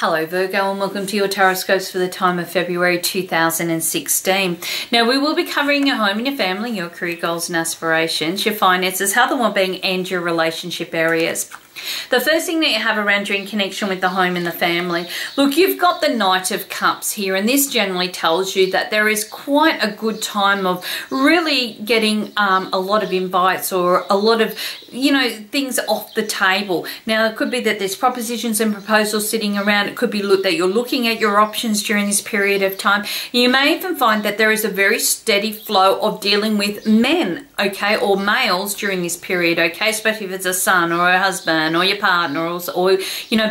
Hello Virgo, and welcome to your Tarotscopes for the time of February 2016. Now we will be covering your home and your family, your career goals and aspirations, your finances, health and well-being, and your relationship areas. The first thing that you have around you in connection with the home and the family, look, you've got the Knight of Cups here, and this generally tells you that there is quite a good time of really getting a lot of invites or a lot of, things off the table. Now, it could be that there's propositions and proposals sitting around. It could be that you're looking at your options during this period of time. You may even find that there is a very steady flow of dealing with men, okay, or males during this period, okay, especially if it's a son or a husband or your partner or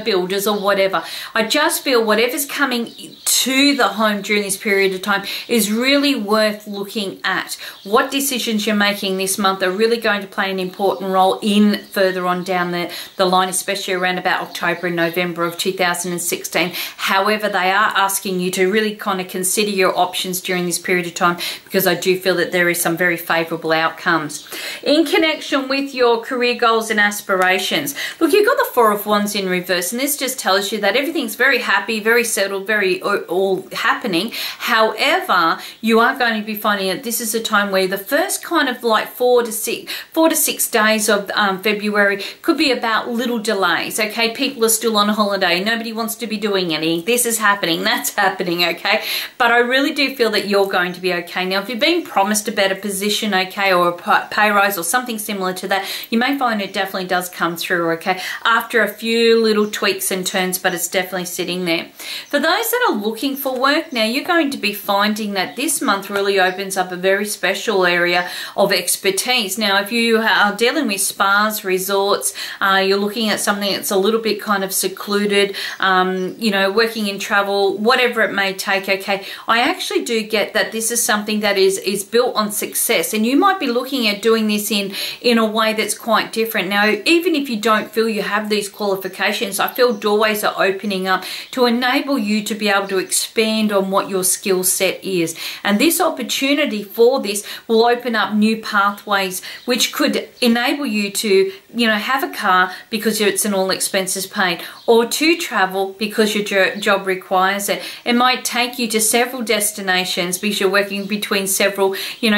builders or whatever. I just feel whatever's coming to the home during this period of time is really worth looking at. What decisions you're making this month are really going to play an important role in further on down the line, especially around about October and November of 2016. However, they are asking you to really kind of consider your options during this period of time, because I do feel that there is some very favourable outcomes. In connection with your career goals and aspirations, look, you've got the Four of Wands in reverse, and this just tells you that everything's very happy, very settled, very all happening. However, you are going to be finding that this is a time where the first kind of like 4 to 6 days of February could be about little delays, okay? People are still on holiday. Nobody wants to be doing anything. This is happening. That's happening, okay? But I really do feel that you're going to be okay. Now, if you've been promised a better position, okay, or a pay rise or something similar to that, you may find it definitely does come through, okay, after a few little tweaks and turns, but it's definitely sitting there. For those that are looking for work, now you're going to be finding that this month really opens up a very special area of expertise. Now, if you are dealing with spas, resorts, you're looking at something that's a little bit kind of secluded, working in travel, whatever it may take, okay, I actually do get that this is something that is built on success, and you might be looking at doing this in a way that's quite different. Now, even if you don't feel you have these qualifications, I feel doorways are opening up to enable you to be able to expand on what your skill set is, and this opportunity for this will open up new pathways which could enable you to have a car because it's an all expenses paid, or to travel because your job requires it. It might take you to several destinations because you're working between several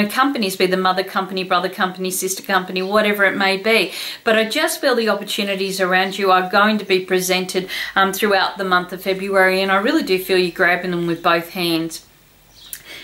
companies, be the mother company, brother company, sister company, whatever it may be. But I just feel the opportunities around you are going to be presented throughout the month of February, and I really do feel you're grabbing them with both hands.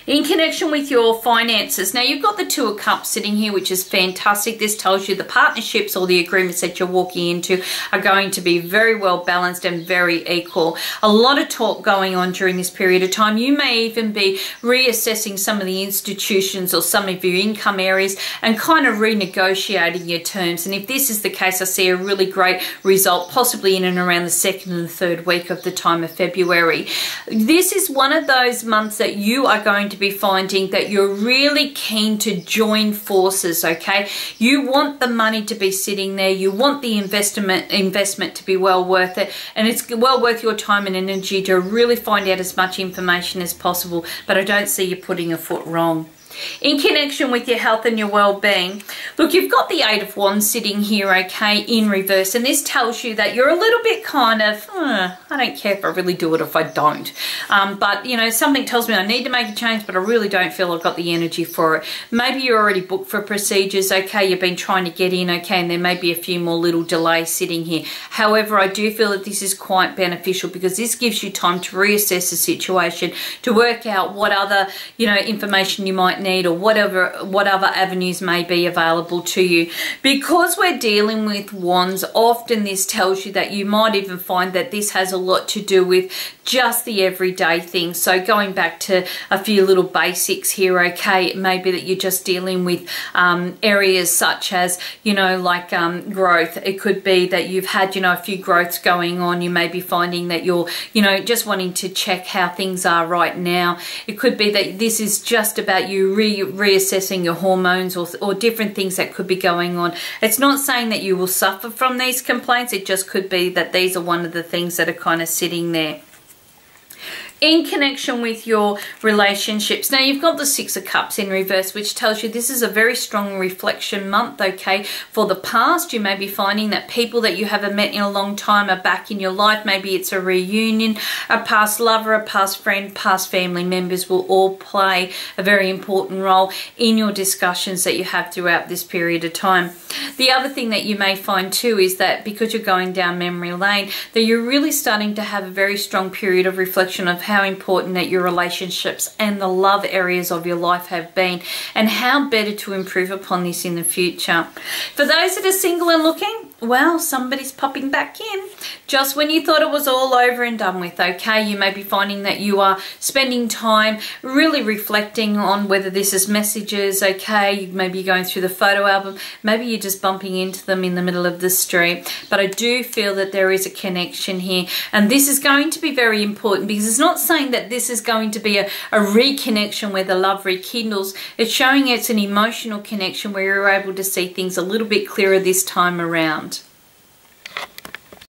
In connection with your finances, now you've got the Two of Cups sitting here, which is fantastic. This tells you the partnerships or the agreements that you're walking into are going to be very well balanced and very equal. A lot of talk going on during this period of time. You may even be reassessing some of the institutions or some of your income areas and kind of renegotiating your terms. And if this is the case, I see a really great result, possibly in and around the second and the third week of the time of February. This is one of those months that you are going to be finding that you're really keen to join forces, okay? You want the money to be sitting there, you want the investment to be well worth it, and it's well worth your time and energy to really find out as much information as possible, but I don't see you putting a foot wrong. In connection with your health and your well-being, look, you've got the Eight of Wands sitting here, okay, in reverse, and this tells you that you're a little bit kind of, I don't care if I really do it or if I don't. But, something tells me I need to make a change, but I really don't feel I've got the energy for it. Maybe you're already booked for procedures, okay, you've been trying to get in, okay, and there may be a few more little delays sitting here. However, I do feel that this is quite beneficial because this gives you time to reassess the situation, to work out what other, information you might need, or what other avenues may be available to you. Because we're dealing with wands, often this tells you that you might even find that this has a lot to do with just the everyday things. So going back to a few little basics here, okay, it may be that you're just dealing with areas such as, growth. It could be that you've had, a few growths going on. You may be finding that you're, just wanting to check how things are right now. It could be that this is just about you reassessing your hormones or different things that could be going on. It's not saying that you will suffer from these complaints. It just could be that these are one of the things that are kind of sitting there. in connection with your relationships. Now, you've got the Six of Cups in reverse, which tells you this is a very strong reflection month, okay? For the past, you may be finding that people that you haven't met in a long time are back in your life. Maybe it's a reunion, a past lover, a past friend, past family members will all play a very important role in your discussions that you have throughout this period of time. The other thing that you may find too is that because you're going down memory lane, that you're really starting to have a very strong period of reflection of how important that your relationships and the love areas of your life have been, and how better to improve upon this in the future. For those that are single and looking, well, somebody's popping back in just when you thought it was all over and done with, okay? You may be finding that you are spending time really reflecting on whether this is messages, okay? You may be going through the photo album. Maybe you're just bumping into them in the middle of the street. But I do feel that there is a connection here. And this is going to be very important, because it's not saying that this is going to be a reconnection where the love rekindles. It's showing it's an emotional connection where you're able to see things a little bit clearer this time around.